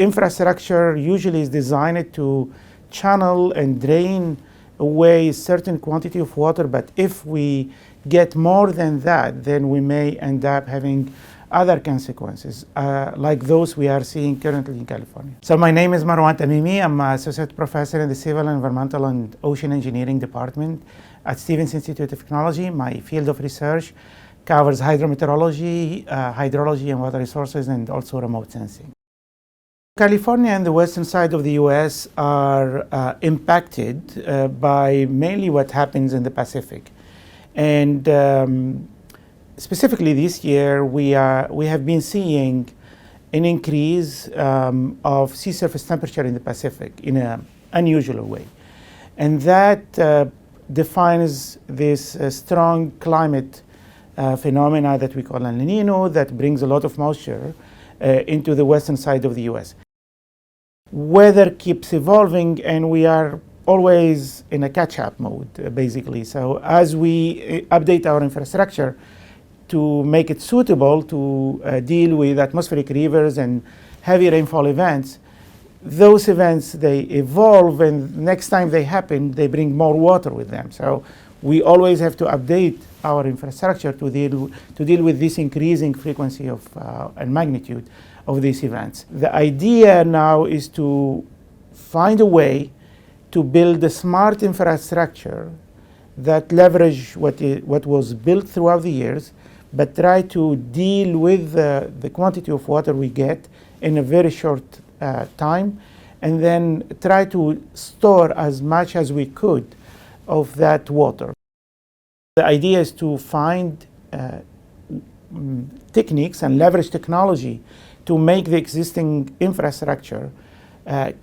infrastructure usually is designed to channel and drain away a certain quantity of water, but if we get more than that, then we may end up having other consequences, like those we are seeing currently in California. So my name is Marouane Temimi. I'm an associate professor in the Civil, Environmental, and Ocean Engineering Department at Stevens Institute of Technology. My field of research covers hydrometeorology, hydrology and water resources, and also remote sensing. California and the western side of the US are impacted by mainly what happens in the Pacific. And specifically this year, we have been seeing an increase of sea surface temperature in the Pacific in an unusual way. And that defines this strong climate phenomena that we call El Nino that brings a lot of moisture into the western side of the US. Weather keeps evolving and we are always in a catch-up mode, basically. So as we update our infrastructure to make it suitable to deal with atmospheric rivers and heavy rainfall events, those events, they evolve, and next time they happen, they bring more water with them. So we always have to update our infrastructure to deal with this increasing frequency of and magnitude of these events. The idea now is to find a way to build a smart infrastructure that leverage what was built throughout the years, but try to deal with the quantity of water we get in a very short time, and then try to store as much as we could of that water. The idea is to find techniques and leverage technology to make the existing infrastructure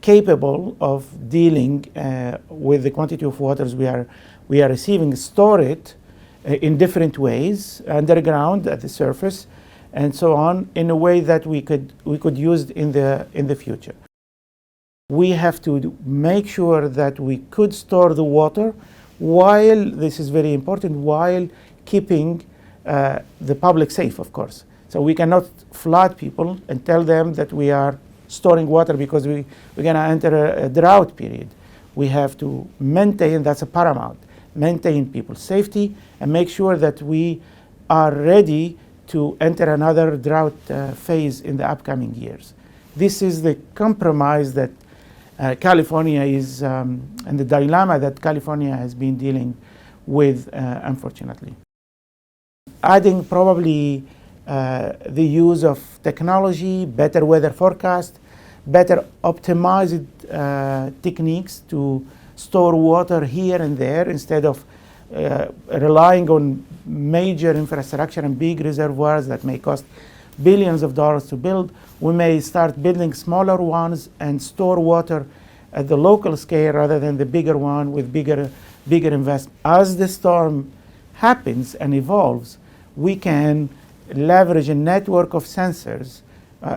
capable of dealing with the quantity of waters we are receiving, store it in different ways, underground, at the surface, and so on, in a way that we could use in the future. We have to make sure that we could store the water while, this is very important, while keeping the public safe, of course. So we cannot flood people and tell them that we are storing water because we're going to enter a drought period. We have to maintain, that's a paramount, maintain people's safety and make sure that we are ready to enter another drought phase in the upcoming years. This is the compromise that California is, and the dilemma that California has been dealing with, unfortunately. Adding probably the use of technology, better weather forecast, better optimized techniques to store water here and there instead of relying on major infrastructure and big reservoirs that may cost billions of dollars to build. We may start building smaller ones and store water at the local scale rather than the bigger one with bigger investment. As the storm happens and evolves, we can leverage a network of sensors.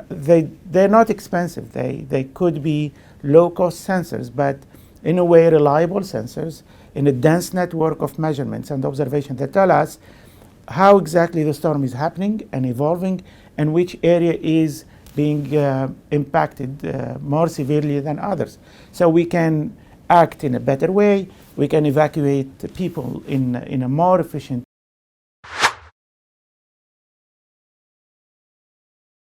They're not expensive. They could be low-cost sensors, but in a way reliable sensors in a dense network of measurements and observation that tell us how exactly the storm is happening and evolving and which area is being impacted more severely than others. So we can act in a better way. We can evacuate people in a more efficient